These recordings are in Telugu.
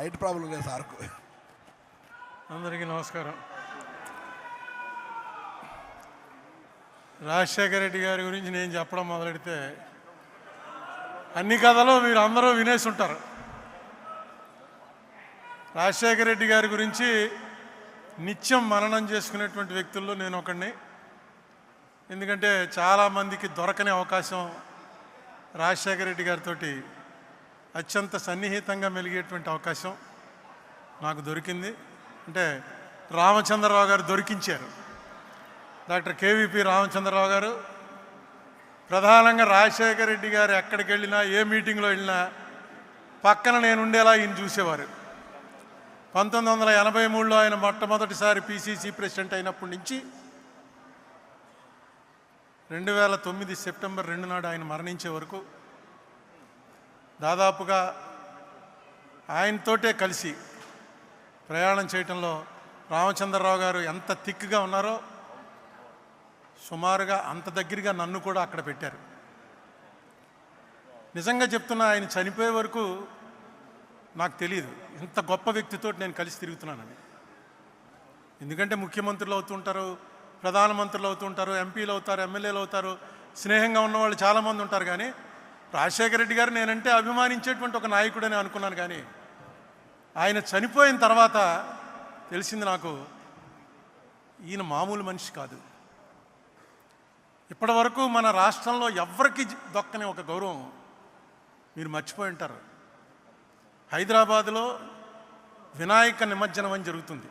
హైట్ ప్రాబ్లం లేదు సార్కు. అందరికీ నమస్కారం. రాజశేఖర రెడ్డి గారి గురించి నేను చెప్పడం మొదలెడితే అన్ని కథలు మీరు అందరూ వినేసి ఉంటారు. రాజశేఖర రెడ్డి గారి గురించి నిత్యం మననం చేసుకునేటువంటి వ్యక్తుల్లో నేను ఒకడిని. ఎందుకంటే చాలామందికి దొరకని అవకాశం రాజశేఖర రెడ్డి గారితో అత్యంత సన్నిహితంగా మెలిగేటువంటి అవకాశం నాకు దొరికింది. అంటే రామచంద్రరావు గారు దొరికించారు. డాక్టర్ కేవీపీ రామచంద్రరావు గారు ప్రధానంగా రాజశేఖర రెడ్డి గారు ఎక్కడికి వెళ్ళినా, ఏ మీటింగ్లో వెళ్ళినా పక్కన నేను ఉండేలా ఈయన చూసేవారు. 1983లో ఆయన మొట్టమొదటిసారి పిసిసి ప్రెసిడెంట్ అయినప్పటి నుంచి 2009 సెప్టెంబర్ 2 నాడు ఆయన మరణించే వరకు దాదాపుగా ఆయనతోటే కలిసి ప్రయాణం చేయటంలో రామచంద్రరావు గారు ఎంత థిక్గా ఉన్నారో సుమారుగా అంత దగ్గరగా నన్ను కూడా అక్కడ పెట్టారు. నిజంగా చెప్తున్నా, ఆయన చనిపోయే వరకు నాకు తెలియదు ఇంత గొప్ప వ్యక్తితో నేను కలిసి తిరుగుతున్నానని. ఎందుకంటే ముఖ్యమంత్రులు అవుతుంటారు, ప్రధానమంత్రులు అవుతుంటారు, ఎంపీలు అవుతారు, ఎమ్మెల్యేలు అవుతారు, స్నేహంగా ఉన్నవాళ్ళు చాలామంది ఉంటారు. కానీ రాజశేఖర రెడ్డి గారు నేనంటే అభిమానించేటువంటి ఒక నాయకుడని అనుకున్నాను. కానీ ఆయన చనిపోయిన తర్వాత తెలిసింది నాకు, ఈయన మామూలు మనిషి కాదు. ఇప్పటి వరకు మన రాష్ట్రంలో ఎవ్వరికి దొక్కని ఒక గౌరవం మీరు మర్చిపోయి ఉంటారు. హైదరాబాదులో వినాయక నిమజ్జనం అని జరుగుతుంది.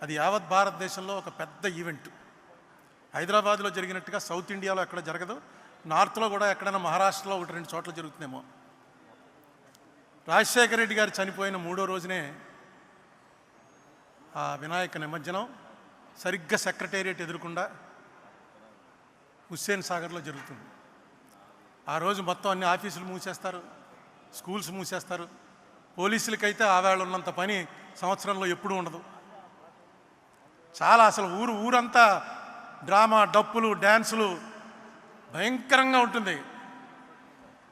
అది యావత్ భారతదేశంలో ఒక పెద్ద ఈవెంట్. హైదరాబాద్లో జరిగినట్టుగా సౌత్ ఇండియాలో ఎక్కడ జరగదు. నార్త్లో కూడా ఎక్కడైనా మహారాష్ట్రలో 1-2 చోట్ల జరుగుతుందేమో. రాజశేఖర రెడ్డి గారు చనిపోయిన 3వ రోజునే ఆ వినాయక నిమజ్జనం సరిగ్గా సెక్రటేరియట్ ఎదురుకుండా హుస్సేన్ సాగర్లో జరుగుతుంది. ఆ రోజు మొత్తం అన్ని ఆఫీసులు మూసేస్తారు, స్కూల్స్ మూసేస్తారు. పోలీసులకైతే ఆవేళ ఉన్నంత పని సంవత్సరంలో ఎప్పుడూ ఉండదు. చాలా అసలు ఊరంతా డ్రామా, డప్పులు, డ్యాన్సులు భయంకరంగా ఉంటుంది.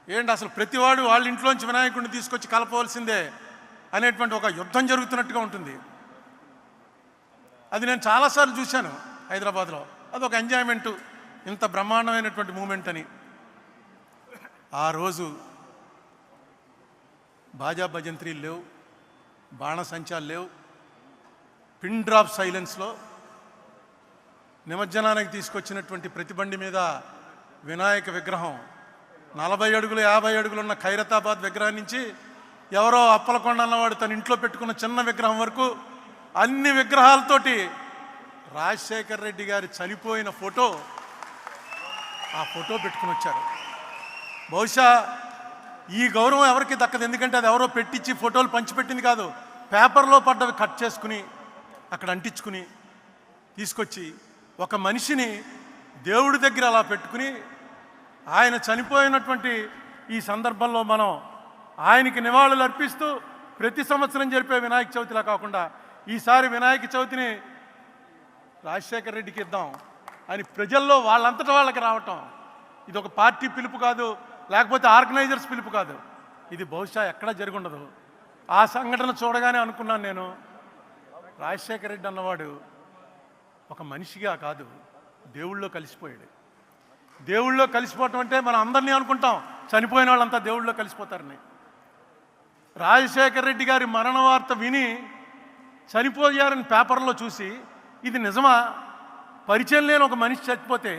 ఏంటి అసలు ప్రతివాడు వాళ్ళ ఇంట్లోంచి వినాయకుడిని తీసుకొచ్చి కలపవలసిందే అనేటువంటి ఒక యుద్ధం జరుగుతున్నట్టుగా ఉంటుంది. అది నేను చాలాసార్లు చూశాను హైదరాబాద్లో. అదొక ఎంజాయ్మెంటు, ఇంత బ్రహ్మాండమైనటువంటి మూమెంట్ అని. ఆ రోజు బాజా భజంత్రీలు లేవు, బాణసంచాలు లేవు. పిన్ డ్రాప్ సైలెన్స్లో నిమజ్జనానికి తీసుకొచ్చినటువంటి ప్రతి బండి మీద వినాయక విగ్రహం 40 అడుగులు 50 అడుగులు ఉన్న ఖైరతాబాద్ విగ్రహం నుంచి ఎవరో అప్పలకొండ అన్నవాడు తన ఇంట్లో పెట్టుకున్న చిన్న విగ్రహం వరకు అన్ని విగ్రహాలతోటి రాజశేఖర రెడ్డి గారి చనిపోయిన ఫోటో, ఆ ఫోటో పెట్టుకుని వచ్చారు. బహుశా ఈ గౌరవం ఎవరికి దక్కదు. ఎందుకంటే అది ఎవరో పెట్టించి ఫోటోలు పంచిపెట్టింది కాదు. పేపర్లో పడ్డవి కట్ చేసుకుని అక్కడ అంటించుకుని తీసుకొచ్చి ఒక మనిషిని దేవుడి దగ్గర అలా పెట్టుకుని, ఆయన చనిపోయినటువంటి ఈ సందర్భంలో మనం ఆయనకి నివాళులు అర్పిస్తూ ప్రతి సంవత్సరం జరిపే వినాయక చవితిలా కాకుండా ఈసారి వినాయక చవితిని రాజశేఖర రెడ్డికి ఇద్దాం అని ప్రజల్లో వాళ్ళంతటా వాళ్ళకి రావటం, ఇది ఒక పార్టీ పిలుపు కాదు, లేకపోతే ఆర్గనైజర్స్ పిలుపు కాదు. ఇది బహుశా ఎక్కడా జరుగుండదు. ఆ సంఘటన చూడగానే అనుకున్నాను నేను, రాజశేఖర రెడ్డి అన్నవాడు ఒక మనిషిగా కాదు, దేవుళ్ళో కలిసిపోయాడు. దేవుళ్ళో కలిసిపోవటం అంటే మనం అందరినీ అనుకుంటాం చనిపోయిన వాళ్ళంతా దేవుళ్ళో కలిసిపోతారని. రాజశేఖర రెడ్డి గారి మరణ వార్త విని చనిపోయారని పేపర్లో చూసి, ఇది నిజమా? పరిచయం లేని ఒక మనిషి చచ్చిపోతే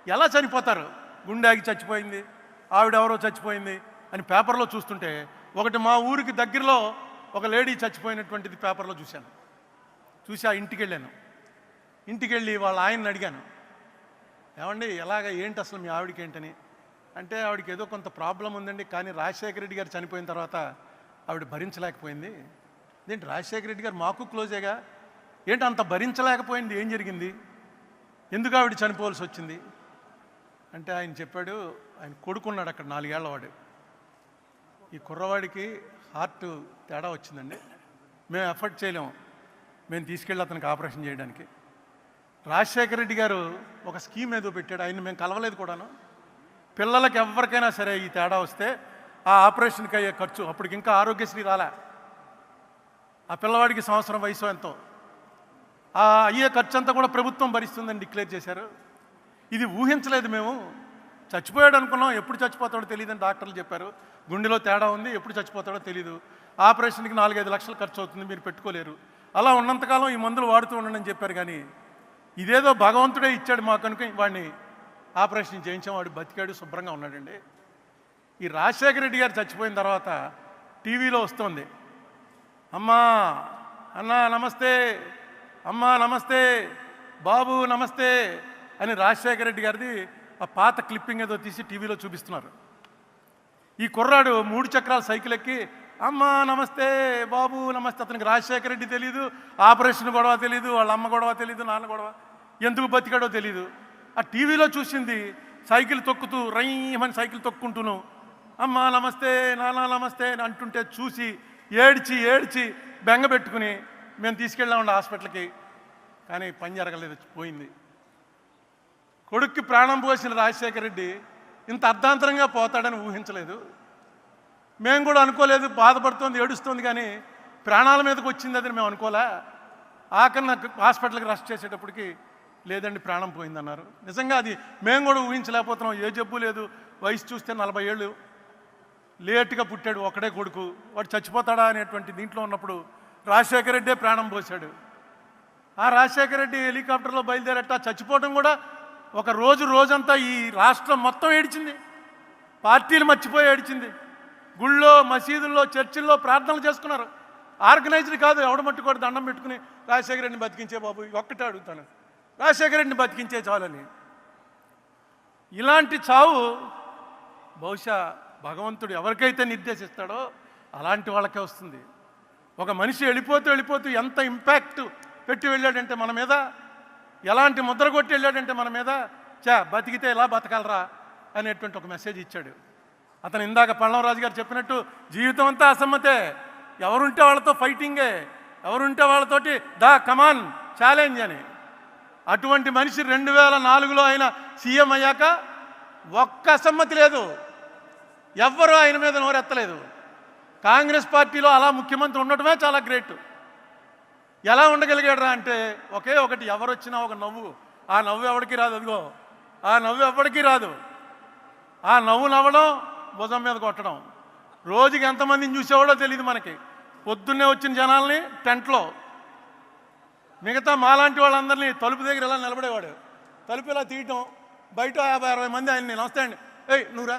ఎలా చనిపోతారు? గుండె ఆగి చచ్చిపోయింది, ఆవిడెవరో చచ్చిపోయింది అని పేపర్లో చూస్తుంటే, ఒకటి మా ఊరికి దగ్గరలో ఒక లేడీ చచ్చిపోయినటువంటిది పేపర్లో చూశాను. చూసి ఆ ఇంటికి వెళ్ళాను. ఇంటికి వెళ్ళి వాళ్ళ ఆయన్ని అడిగాను, ఏమండి ఏంటి అసలు మీ ఆవిడకి ఏంటని. అంటే ఆవిడకి ఏదో కొంత ప్రాబ్లం ఉందండి, కానీ రాజశేఖర రెడ్డి గారు చనిపోయిన తర్వాత ఆవిడ భరించలేకపోయింది. ఏంటి రాజశేఖర రెడ్డి గారు మాకు క్లోజేగా, ఏంటి అంత భరించలేకపోయింది, ఏం జరిగింది, ఎందుకు ఆవిడ చనిపోవాల్సి వచ్చింది అంటే ఆయన చెప్పాడు, ఆయన కొడుకున్నాడు అక్కడ 4 ఏళ్ల వాడు. ఈ కుర్రవాడికి హార్ట్ తేడా వచ్చిందండి, మేము ఎఫర్ట్ చేయలేము, మేము తీసుకెళ్ళి అతనికి ఆపరేషన్ చేయడానికి. రాజశేఖర రెడ్డి గారు ఒక స్కీమ్ ఏదో పెట్టాడు, ఆయన్ని మేము కలవలేదు కూడాను. పిల్లలకి ఎవరికైనా సరే ఈ తేడా వస్తే ఆ ఆపరేషన్కి అయ్యే ఖర్చు, అప్పటికి ఇంకా ఆరోగ్యశ్రీ రాలే, ఆ పిల్లవాడికి సంవత్సరం వయసు ఎంతో, ఆ అయ్యే ఖర్చు అంతా కూడా ప్రభుత్వం భరిస్తుందని డిక్లేర్ చేశారు. ఇది ఊహించలేదు మేము. చచ్చిపోయాడు అనుకున్నాం, ఎప్పుడు చచ్చిపోతాడో తెలియదని డాక్టర్లు చెప్పారు. గుండెలో తేడా ఉంది, ఎప్పుడు చచ్చిపోతాడో తెలీదు, ఆపరేషన్కి 4-5 లక్షలు ఖర్చు అవుతుంది, మీరు పెట్టుకోలేరు, అలా ఉన్నంతకాలం ఈ మందులు వాడుతూ ఉండండి అని చెప్పారు. కానీ ఇదేదో భగవంతుడే ఇచ్చాడు మాకు అనుకుని వాడిని ఆపరేషన్ చేయించాం, వాడు బతికాడు, శుభ్రంగా ఉన్నాడండి. ఈ రాజశేఖర రెడ్డి గారు చచ్చిపోయిన తర్వాత టీవీలో వస్తుంది, అమ్మా అన్నా నమస్తే, అమ్మా నమస్తే, బాబు నమస్తే అని రాజశేఖర రెడ్డి గారిది ఆ పాత క్లిప్పింగ్ ఏదో తీసి టీవీలో చూపిస్తున్నారు. ఈ కుర్రాడు 3 చక్రాల సైకిల్ ఎక్కి అమ్మా నమస్తే, బాబు నమస్తే. అతనికి రాజశేఖర రెడ్డి తెలీదు, ఆపరేషన్ గొడవ తెలీదు, వాళ్ళ అమ్మ గొడవ తెలీదు, నాన్న గొడవ, ఎందుకు బతికాడో తెలీదు. ఆ టీవీలో చూసింది సైకిల్ తొక్కుతూ రైమని సైకిల్ తొక్కుంటూను అమ్మా నమస్తే, నాన్న నమస్తే అని అంటుంటే చూసి ఏడ్చి ఏడ్చి బెంగ పెట్టుకుని మేము తీసుకెళ్ళామండి హాస్పిటల్కి. కానీ పని జరగలేదు, పోయింది. కొడుక్కి ప్రాణం పోసిన రాజశేఖర రెడ్డి ఇంత అర్ధాంతరంగా పోతాడని ఊహించలేదు. మేము కూడా అనుకోలేదు. బాధపడుతోంది, ఏడుస్తుంది, కానీ ప్రాణాల మీదకి వచ్చింది అది మేము అనుకోలే. ఆఖరి నాకు హాస్పిటల్కి రష్ చేసేటప్పటికి లేదండి ప్రాణం పోయిందన్నారు. నిజంగా అది మేము కూడా ఊహించలేకపోతున్నాం. ఏ జబ్బు లేదు, వయసు చూస్తే 40 ఏళ్ళు, లేటుగా పుట్టాడు, ఒకడే కొడుకు, వాడు చచ్చిపోతాడా అనేటువంటి దీంట్లో ఉన్నప్పుడు రాజశేఖర రెడ్డే ప్రాణం పోశాడు. ఆ రాజశేఖర రెడ్డి హెలికాప్టర్లో బయలుదేరట చచ్చిపోవడం కూడా ఒక రోజంతా ఈ రాష్ట్రం మొత్తం ఏడిచింది, పార్టీలు మర్చిపోయి ఏడిచింది. గుళ్ళో, మసీదుల్లో, చర్చిల్లో ప్రార్థనలు చేసుకున్నారు. ఆర్గనైజ్డ్ కాదు, ఎవడ మట్టుకోడు దండం పెట్టుకుని రాజశేఖర రెడ్డిని బతికించే బాబు, ఒక్కటే అడుగుతాను, రాజశేఖర రెడ్డిని బతికించే చాలని. ఇలాంటి చావు బహుశా భగవంతుడు ఎవరికైతే నిర్దేశిస్తాడో అలాంటి వాళ్ళకే వస్తుంది. ఒక మనిషి వెళ్ళిపోతూ ఎంత ఇంపాక్ట్ పెట్టి వెళ్ళాడంటే మన మీద, ఎలాంటి ముద్ర కొట్టి వెళ్ళాడంటే మన మీద, బతికితే ఎలా బతకాలరా అనేటువంటి ఒక మెసేజ్ ఇచ్చాడు. అతను ఇందాక పళ్ళవరాజు గారు చెప్పినట్టు జీవితం అంతా అసమ్మతే, ఎవరుంటే వాళ్ళతో ఫైటింగే, ఎవరుంటే వాళ్ళతోటి కమాన్ ఛాలెంజ్ అని. అటువంటి మనిషి 2004లో ఆయన సీఎం అయ్యాక ఒక్క అసమ్మతి లేదు, ఎవ్వరూ ఆయన మీద నోరెత్తలేదు. కాంగ్రెస్ పార్టీలో అలా ముఖ్యమంత్రి ఉండటమే చాలా గ్రేట్. ఎలా ఉండగలిగాడరా అంటే ఒకే ఒకటి, ఎవరు వచ్చినా ఒక నవ్వు, ఆ నవ్వు ఎవరికి రాదు, అదిగో ఆ నవ్వు ఎవరికి రాదు. ఆ నవ్వు నవ్వడం, భుజం మీద కొట్టడం. రోజుకి ఎంతమందిని చూసేవాడో తెలియదు మనకి. పొద్దున్నే వచ్చిన జనాల్ని టెంట్లో, మిగతా మాలాంటి వాళ్ళందరినీ తలుపు దగ్గర ఇలా నిలబడేవాడు, తలుపు ఇలా తీయటం, బయట 50-60 మంది ఆయన్ని నమస్తే అండి, నువ్వురా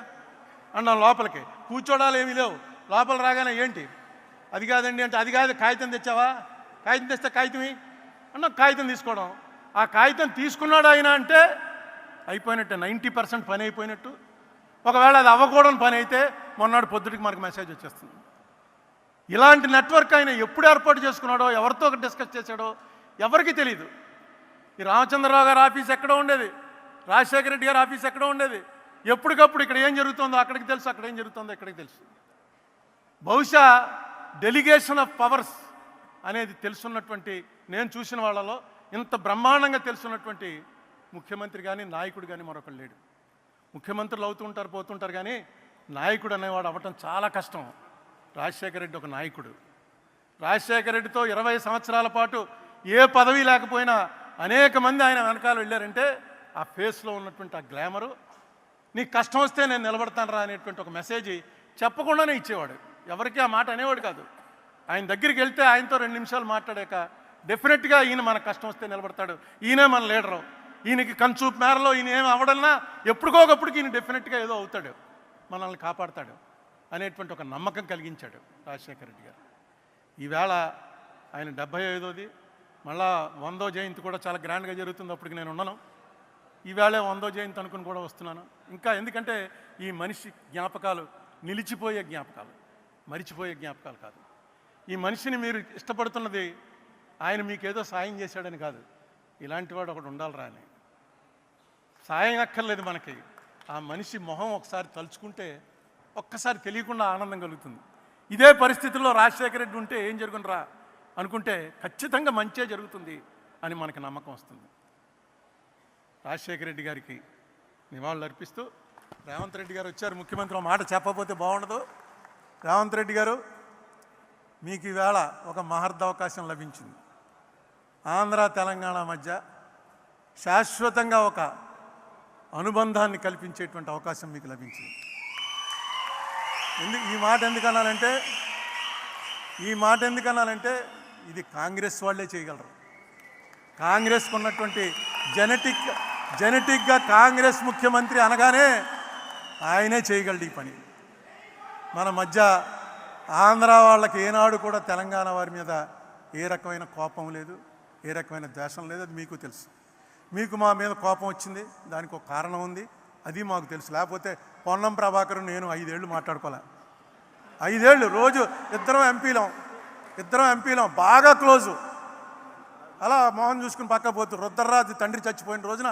అన్నాం, లోపలికి కూర్చోడాలు ఏమీ లేవు. లోపల రాగానే ఏంటి అది కాదండి అంటే, అది కాదు, కాగితం తెచ్చావా, కాగితం తెస్తే కాగితమే అన్న, కాగితం తీసుకోవడం. ఆ కాగితం తీసుకున్నాడు ఆయన అంటే అయిపోయినట్టే, 90% పని అయిపోయినట్టు. ఒకవేళ అది అవ్వకూడని పని అయితే మొన్నటి పొద్దుటికి మనకు మెసేజ్ వచ్చేస్తుంది. ఇలాంటి నెట్వర్క్ ఆయన ఎప్పుడు ఏర్పాటు చేసుకున్నాడో, ఎవరితో డిస్కస్ చేశాడో ఎవరికి తెలియదు. ఈ రామచంద్రరావు గారి ఆఫీస్ ఎక్కడో ఉండేది, రాజశేఖర రెడ్డి గారి ఆఫీస్ ఎక్కడో ఉండేది. ఎప్పటికప్పుడు ఇక్కడ ఏం జరుగుతుందో అక్కడికి తెలుసు, అక్కడ ఏం జరుగుతుందో ఇక్కడికి తెలుసు. బహుశా డెలిగేషన్ ఆఫ్ పవర్స్ అనేది తెలుసున్నటువంటి, నేను చూసిన వాళ్ళలో ఇంత బ్రహ్మాండంగా తెలుసున్నటువంటి ముఖ్యమంత్రి కానీ నాయకుడు కానీ మరొకరు లేడు. ముఖ్యమంత్రులు అవుతుంటారు పోతుంటారు, కానీ నాయకుడు అనేవాడు అవ్వటం చాలా కష్టం. రాజశేఖర రెడ్డి ఒక నాయకుడు. రాజశేఖర రెడ్డితో 20 సంవత్సరాల పాటు ఏ పదవి లేకపోయినా అనేక మంది ఆయన వెనకాల వెళ్ళారంటే ఆ ఫేస్లో ఉన్నటువంటి ఆ గ్లామరు, నీకు కష్టం వస్తే నేను నిలబడతాను రా అనేటువంటి ఒక మెసేజ్ చెప్పకుండానే ఇచ్చేవాడు. ఎవరికి ఆ మాట అనేవాడు కాదు. ఆయన దగ్గరికి వెళ్తే ఆయనతో 2 నిమిషాలు మాట్లాడాక డెఫినెట్గా ఈయన మన కష్టం వస్తే నిలబడతాడు, ఈయనే మన లీడరు, ఈయనకి కన్సూప్ మేరలో ఈయన ఏం అవ్వడన్నా ఎప్పటికోకప్పటికి ఈయన డెఫినెట్గా ఏదో అవుతాడు, మనల్ని కాపాడతాడు అనేటువంటి ఒక నమ్మకం కలిగించాడు రాజశేఖర రెడ్డి గారు. ఈవేళ ఆయన 75వది, మళ్ళా 100వ జయంతి కూడా చాలా గ్రాండ్గా జరుగుతుంది. అప్పటికి నేను ఉన్నాను. ఈవేళ 100వ జయంతి అనుకుని కూడా వస్తున్నాను. ఇంకా ఎందుకంటే ఈ మనిషి జ్ఞాపకాలు నిలిచిపోయే జ్ఞాపకాలు, మరిచిపోయే జ్ఞాపకాలు కాదు. ఈ మనిషిని మీరు ఇష్టపడుతున్నది ఆయన మీకేదో సాయం చేశాడని కాదు, ఇలాంటి వాడు ఒకడు ఉండాలిరా అని. సాయం అక్కర్లేదు మనకి, ఆ మనిషి మొహం ఒకసారి తలుచుకుంటే ఒక్కసారి తెలియకుండా ఆనందం కలుగుతుంది. ఇదే పరిస్థితుల్లో రాజశేఖర రెడ్డి ఉంటే ఏం జరుగునరా అనుకుంటే ఖచ్చితంగా మంచే జరుగుతుంది అని మనకి నమ్మకం వస్తుంది. రాజశేఖర రెడ్డి గారికి నివాళులు అర్పిస్తూ రేవంత్ రెడ్డి గారు వచ్చారు. ముఖ్యమంత్రి మాట చెప్పకపోతే బాగుండదు. రేవంత్ రెడ్డి గారు మీకు ఈవేళ ఒక మహర్దవకాశం లభించింది. ఆంధ్ర తెలంగాణ మధ్య శాశ్వతంగా ఒక అనుబంధాన్ని కల్పించేటువంటి అవకాశం మీకు లభించింది. ఈ మాట ఎందుకన్నానంటే ఇది కాంగ్రెస్ వాళ్ళే చేయగలరు. కాంగ్రెస్కు ఉన్నటువంటి జెనెటిక్గా కాంగ్రెస్ ముఖ్యమంత్రి అనగానే ఆయనే చేయగలడు ఈ పని. మన మధ్య ఆంధ్ర వాళ్ళకి ఏనాడు కూడా తెలంగాణ వారి మీద ఏ రకమైన కోపం లేదు, ఏ రకమైన ద్వేషం లేదు. అది మీకు తెలుసు. మీకు మా మీద కోపం వచ్చింది, దానికి ఒక కారణం ఉంది, అది మాకు తెలుసు. లేకపోతే పొన్నం ప్రభాకర్ నేను 5 ఏళ్ళు మాట్లాడుకోలే. 5 ఏళ్ళు రోజు ఇద్దరం ఎంపీలం బాగా క్లోజు. అలా మోహన్ చూసుకుని పక్క పోతూ రుద్రరాజు తండ్రి చచ్చిపోయిన రోజున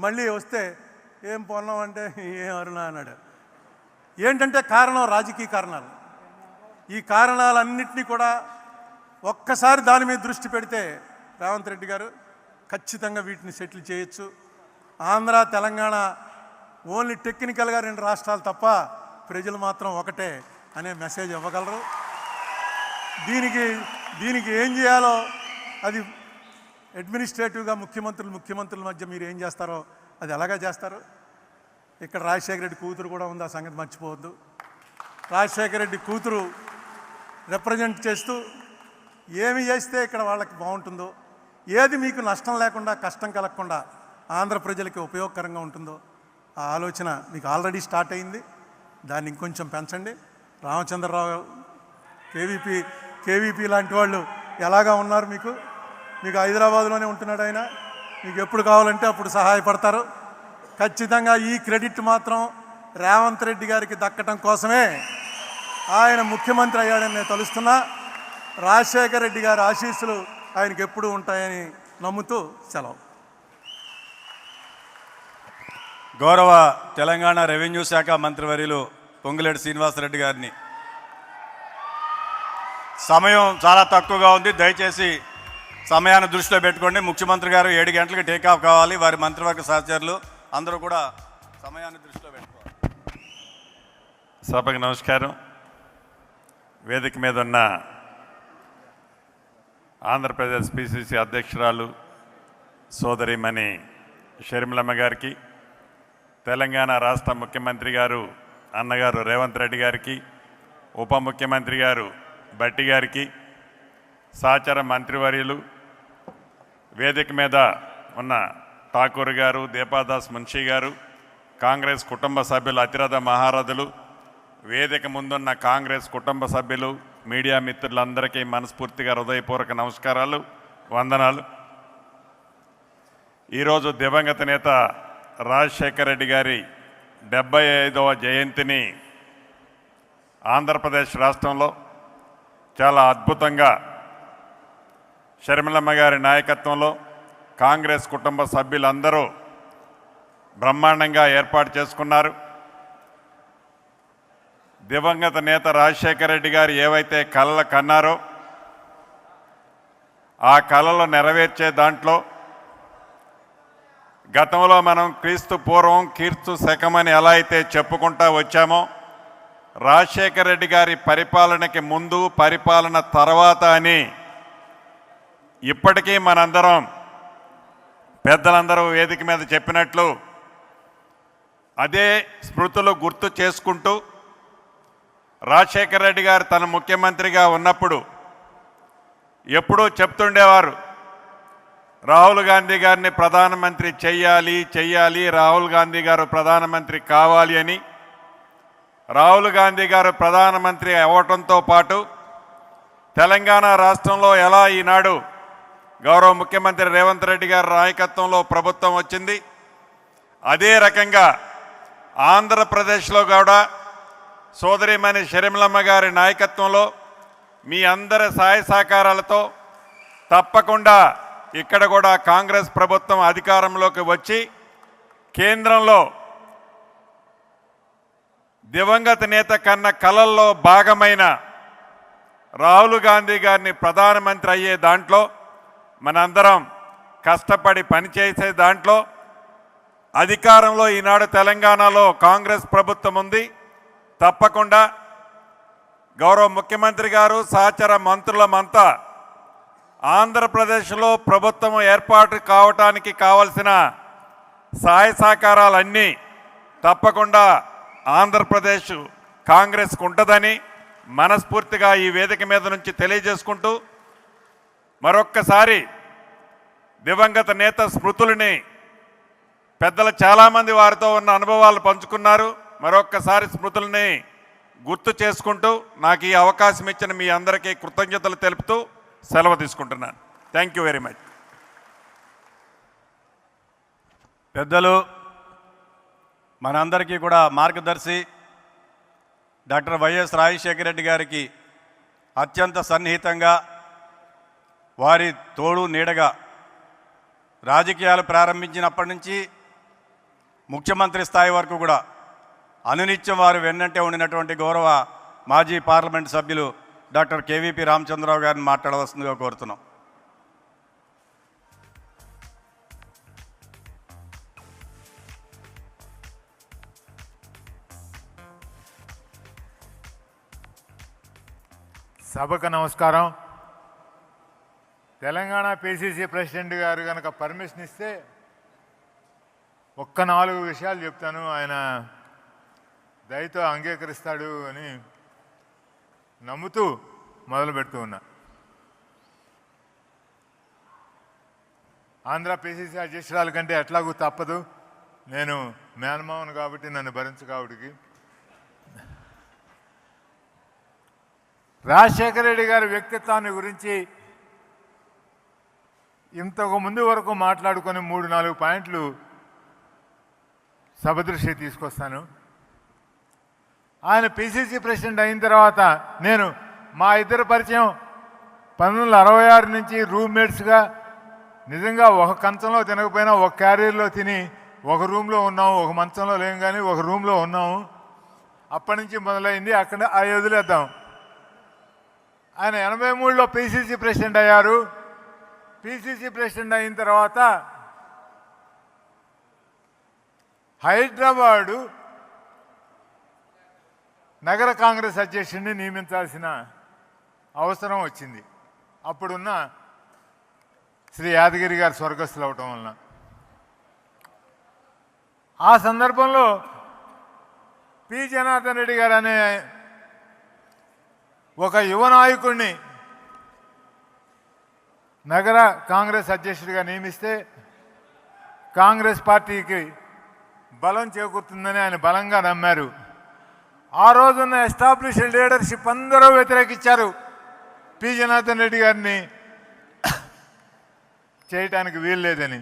మళ్ళీ వస్తే ఏం పొన్నం అంటే ఏం అరుణ అన్నాడు. ఏంటంటే కారణం రాజకీయ కారణాలు. ఈ కారణాలన్నింటినీ కూడా ఒక్కసారి దాని మీద దృష్టి పెడితే రేవంత్ రెడ్డి గారు ఖచ్చితంగా వీటిని సెటిల్ చేయొచ్చు. ఆంధ్ర తెలంగాణ ఓన్లీ టెక్నికల్గా 2 రాష్ట్రాలు తప్ప ప్రజలు మాత్రం ఒకటే అనే మెసేజ్ ఇవ్వగలరు. దీనికి ఏం చేయాలో అది అడ్మినిస్ట్రేటివ్గా ముఖ్యమంత్రుల మధ్య మీరు ఏం చేస్తారో అది ఎలాగా చేస్తారు. ఇక్కడ రాజశేఖర రెడ్డి కూతురు కూడా ఉంది, ఆ సంగతి మర్చిపోవద్దు. రాజశేఖర రెడ్డి కూతురు రిప్రజెంట్ చేస్తూ ఏమి చేస్తే ఇక్కడ వాళ్ళకి బాగుంటుందో, ఏది మీకు నష్టం లేకుండా కష్టం కలగకుండా ఆంధ్ర ప్రజలకి ఉపయోగకరంగా ఉంటుందో ఆ ఆలోచన మీకు ఆల్రెడీ స్టార్ట్ అయింది. దాన్ని ఇంకొంచెం పెంచండి. రామచంద్రరావు కేవీపీ లాంటి వాళ్ళు ఎలాగా ఉన్నారు మీకు హైదరాబాద్లోనే ఉంటున్నాడు ఆయన. మీకు ఎప్పుడు కావాలంటే అప్పుడు సహాయపడతారు. ఖచ్చితంగా ఈ క్రెడిట్ మాత్రం రేవంత్ రెడ్డి గారికి దక్కటం కోసమే ఆయన ముఖ్యమంత్రి అయ్యాడని నేను తలుస్తున్నా. రాజశేఖర రెడ్డి గారి ఆశీస్సులు ఆయనకి ఎప్పుడూ ఉంటాయని నమ్ముతూ సెలవు. గౌరవ తెలంగాణ రెవెన్యూ శాఖ మంత్రివర్యులు పొంగులేటి శ్రీనివాసరెడ్డి గారిని, సమయం చాలా తక్కువగా ఉంది, దయచేసి సమయాన్ని దృష్టిలో పెట్టుకోండి. ముఖ్యమంత్రి గారు 7 గంటలకు టేకాఫ్ కావాలి. వారి మంత్రివర్గ సహచరులు అందరూ కూడా సమయాన్ని దృష్టిలో పెట్టుకోవాలి. సభకు నమస్కారం. వేదిక మీద ఉన్న ఆంధ్రప్రదేశ్ పిసిసి అధ్యక్షురాలు సోదరిమణి షర్మిలమ్మ గారికి, తెలంగాణ రాష్ట్ర ముఖ్యమంత్రి గారు అన్నగారు రేవంత్ రెడ్డి గారికి, ఉప ముఖ్యమంత్రి గారు భట్టి గారికి, సహచర మంత్రివర్యులు, వేదిక మీద ఉన్న ఠాకూర్ గారు, దీపాదాస్ మున్షి గారు, కాంగ్రెస్ కుటుంబ సభ్యులు, అతిరథ మహారథులు, వేదిక ముందున్న కాంగ్రెస్ కుటుంబ సభ్యులు, మీడియా మిత్రులందరికీ మనస్ఫూర్తిగా హృదయపూర్వక నమస్కారాలు, వందనాలు. ఈరోజు దివంగత నేత రాజశేఖర రెడ్డి గారి 75వ జయంతిని ఆంధ్రప్రదేశ్ రాష్ట్రంలో చాలా అద్భుతంగా షర్మిలమ్మ గారి నాయకత్వంలో కాంగ్రెస్ కుటుంబ సభ్యులందరూ బ్రహ్మాండంగా ఏర్పాటు చేసుకున్నారు. దివంగత నేత రాజశేఖర రెడ్డి గారు ఏవైతే కలలు కన్నారో ఆ కలలు నెరవేర్చే దాంట్లో గతంలో మనం క్రీస్తు పూర్వం కీర్తు శకమని ఎలా అయితే చెప్పుకుంటా వచ్చామో, రాజశేఖర రెడ్డి గారి పరిపాలనకి ముందు పరిపాలన తర్వాత అని ఇప్పటికీ మనందరం పెద్దలందరూ వేదిక మీద చెప్పినట్లు అదే స్మృతులు గుర్తు చేసుకుంటూ రాజశేఖర రెడ్డి గారు తన ముఖ్యమంత్రిగా ఉన్నప్పుడు ఎప్పుడూ చెప్తుండేవారు, రాహుల్ గాంధీ గారిని ప్రధానమంత్రి చెయ్యాలి, రాహుల్ గాంధీ గారు ప్రధానమంత్రి కావాలి అని. రాహుల్ గాంధీ గారు ప్రధానమంత్రి అవ్వటంతో పాటు తెలంగాణ రాష్ట్రంలో ఎలా ఈనాడు గౌరవ ముఖ్యమంత్రి రేవంత్ రెడ్డి గారి నాయకత్వంలో ప్రభుత్వం వచ్చింది, అదే రకంగా ఆంధ్రప్రదేశ్లో కూడా సోదరిమణి షర్మిలమ్మ గారి నాయకత్వంలో మీ అందరి సహాయ సహకారాలతో తప్పకుండా ఇక్కడ కూడా కాంగ్రెస్ ప్రభుత్వం అధికారంలోకి వచ్చి కేంద్రంలో దివంగత నేత కన్న కలల్లో భాగమైన రాహుల్ గాంధీ గారిని ప్రధానమంత్రి అయ్యే దాంట్లో మనందరం కష్టపడి పనిచేసే దాంట్లో అధికారంలో ఈనాడు తెలంగాణలో కాంగ్రెస్ ప్రభుత్వం ఉంది. తప్పకుండా గౌరవ ముఖ్యమంత్రి గారు సహచర మంత్రులమంతా ఆంధ్రప్రదేశ్లో ప్రభుత్వం ఏర్పాటు కావటానికి కావలసిన సహాయ సహకారాలన్నీ తప్పకుండా ఆంధ్రప్రదేశ్ కాంగ్రెస్కు ఉంటుందని మనస్ఫూర్తిగా ఈ వేదిక మీద నుంచి తెలియజేసుకుంటూ మరొక్కసారి దివంగత నేత స్మృతులని పెద్దలు చాలామంది వారితో ఉన్న అనుభవాలు పంచుకున్నారు. మరొక్కసారి స్మృతుల్ని గుర్తు చేసుకుంటూ నాకు ఈ అవకాశం ఇచ్చిన మీ అందరికీ కృతజ్ఞతలు తెలుపుతూ సెలవు తీసుకుంటున్నాను. Thank you very much. పెద్దలు మనందరికీ కూడా మార్గదర్శి డాక్టర్ వైఎస్ రాజశేఖర రెడ్డి గారికి అత్యంత సన్నిహితంగా వారి తోడు నీడగా రాజకీయాలు ప్రారంభించినప్పటి నుంచి ముఖ్యమంత్రి స్థాయి వరకు కూడా అనునిత్యం వారు వెన్నంటే ఉండినటువంటి గౌరవ మాజీ పార్లమెంట్ సభ్యులు డాక్టర్ కేవీపీ రామచంద్రరావు గారిని మాట్లాడవలసిందిగా కోరుతున్నాం. సభకు నమస్కారం. తెలంగాణ పిసిసి ప్రెసిడెంట్ గారు కనుక పర్మిషన్ ఇస్తే ఒక్క 4 విషయాలు చెప్తాను. ఆయన దయతో అంగీకరిస్తాడు అని నమ్ముతూ మొదలు పెడుతూ ఉన్నా. ఆంధ్ర పిసిసి అధ్యక్షురాల కంటే ఎట్లాగూ తప్పదు, నేను మేనమావను కాబట్టి నన్ను భరించు కాబట్టి. రాజశేఖర రెడ్డి గారి వ్యక్తిత్వాన్ని గురించి ఇంతకు ముందు వరకు మాట్లాడుకొని 3-4 పాయింట్లు సభ దృష్టి తీసుకొస్తాను. ఆయన పిసిసి ప్రెసిడెంట్ అయిన తర్వాత నేను మా ఇద్దరు పరిచయం 1966 నుంచి రూమ్మేట్స్గా నిజంగా ఒక కంచంలో తినకపోయినా ఒక క్యారియర్లో తిని ఒక రూమ్లో ఉన్నాము, ఒక మంచంలో లేం కానీ ఒక రూమ్లో ఉన్నాము. అప్పటి నుంచి మొదలైంది, అక్కడ అవి వదిలేద్దాం. ఆయన 83లో పిసిసి ప్రెసిడెంట్ అయ్యారు. పిసిసి ప్రెసిడెంట్ అయిన తర్వాత హైదరాబాదు నగర కాంగ్రెస్ అధ్యక్షుడిని నియమించాల్సిన అవసరం వచ్చింది. అప్పుడున్న శ్రీ యాదగిరి గారు స్వర్గస్థులు అవటం వలన. ఆ సందర్భంలో పి జనార్దన్ రెడ్డి గారు అనే ఒక యువ నాయకుడిని నగర కాంగ్రెస్ అధ్యక్షుడిగా నియమిస్తే కాంగ్రెస్ పార్టీకి బలం చేకూరుతుందని ఆయన బలంగా నమ్మారు. ఆ రోజున్న ఎస్టాబ్లిష్డ్ లీడర్షిప్ అందరూ వ్యతిరేకించారు పి జనార్దన్ రెడ్డి గారిని చేయటానికి వీలు లేదని.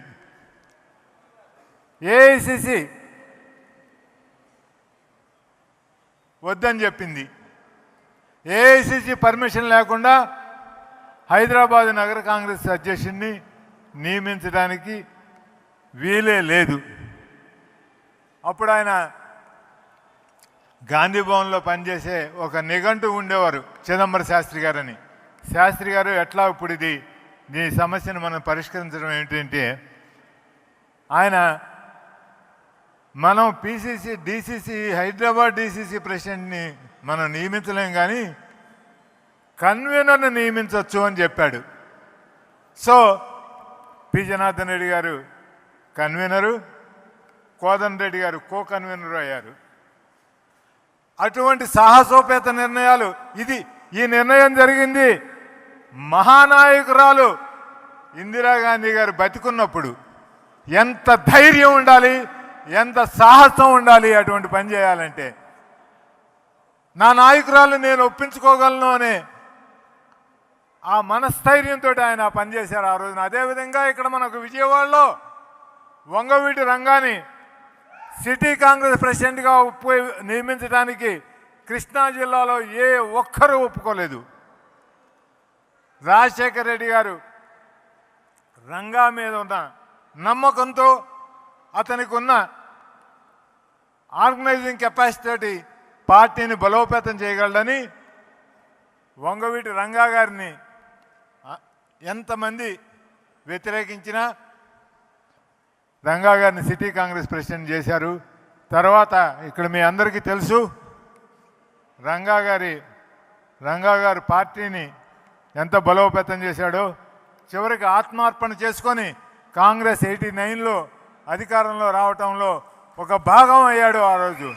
ఏఐసిసి వద్దని చెప్పింది. ఏఐసిసి పర్మిషన్ లేకుండా హైదరాబాద్ నగర కాంగ్రెస్ అధ్యక్షుడిని నియమించడానికి వీలే లేదు. అప్పుడు ఆయన గాంధీ భవన్లో పనిచేసే ఒక నిఘంటు ఉండేవారు, చిదంబర శాస్త్రి గారని. శాస్త్రి గారు ఎట్లా ఇప్పుడు ఈ సమస్యను మనం పరిష్కరించడం ఏంటంటే, ఆయన మనం పిసిసి డిసిసి హైదరాబాద్ డిసిసి ప్రెసిడెంట్ని మనం నియమించలేం కానీ కన్వీనర్ని నియమించవచ్చు అని చెప్పాడు. సో పి జనార్దన్ రెడ్డి గారు కన్వీనరు, కోదండ రెడ్డి గారు కో కన్వీనరు అయ్యారు. అటువంటి సాహసోపేత నిర్ణయాలు ఈ నిర్ణయం జరిగింది మహానాయకురాలు ఇందిరాగాంధీ గారు బతికున్నప్పుడు. ఎంత ధైర్యం ఉండాలి, ఎంత సాహసం ఉండాలి అటువంటి పని చేయాలంటే. నా నాయకురాలు నేను ఒప్పించుకోగలను అనే ఆ మనస్థైర్యంతో ఆయన పనిచేశారు ఆ రోజున. అదేవిధంగా ఇక్కడ మనకు విజయవాడలో వంగవీటి రంగాని సిటీ కాంగ్రెస్ ప్రెసిడెంట్గా నియమించడానికి కృష్ణా జిల్లాలో ఏ ఒక్కరూ ఒప్పుకోలేదు. రాజశేఖర రెడ్డి గారు రంగా మీద ఉన్న నమ్మకంతో, అతనికి ఉన్న ఆర్గనైజింగ్ కెపాసిటీ తోటి పార్టీని బలోపేతం చేయగలడని వంగవీటి రంగా గారిని ఎంతమంది వ్యతిరేకించినా రంగా గారిని సిటీ కాంగ్రెస్ ప్రెసిడెంట్ చేశారు. తర్వాత ఇక్కడ మీ అందరికీ తెలుసు, రంగా గారి రంగా గారు పార్టీని ఎంత బలోపేతం చేశాడో, చివరికి ఆత్మార్పణ చేసుకొని కాంగ్రెస్ 89లో అధికారంలో రావటంలో ఒక భాగం అయ్యాడు ఆ రోజు.